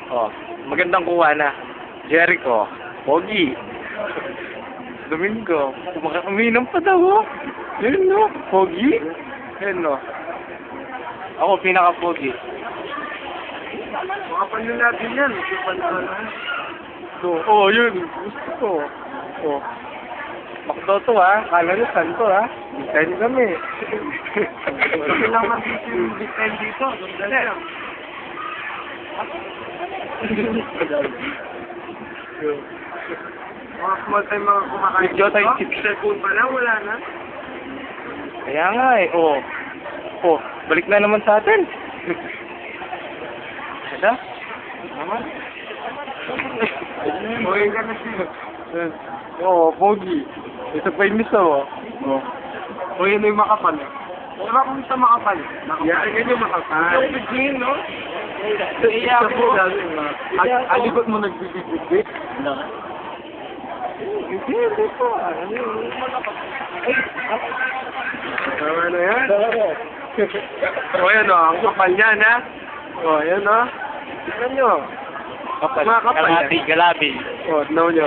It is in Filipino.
Oh, magandang kuha na. Jericho. Pogi. Domingo. Uminom pa daw, oh. Yun, no? Pogi. Yun, no? Ako, pinaka-pogi. Makapalo natin yan. So, oh, yun. Gusto ko. Oh. Makdo to, ha? Kala nyo, saan to, ha? Design kami. Kasi lang masisi yung design dito. Dali. Mga small time mga kumakain. Medyo tayo dito. Cellphone pa lang, wala na. Kaya nga, eh. Oh. Oh, balik na naman sa atin. Ada? Naman? Buhay ka na siya. Oo, pogi. Isa pa yung misa, oh. Oh. O yun yung makapal. Diba kung sa makapal? Yan, yun yung makapal. Yung biging, no? So, iya po. Aligot mo nagbibigay. Hindi po. Tama na yan. O yan o, ang kapal yan ha. O yan o. Tignan nyo. Kapal. Mga kapal. Galabi. O, know nyo.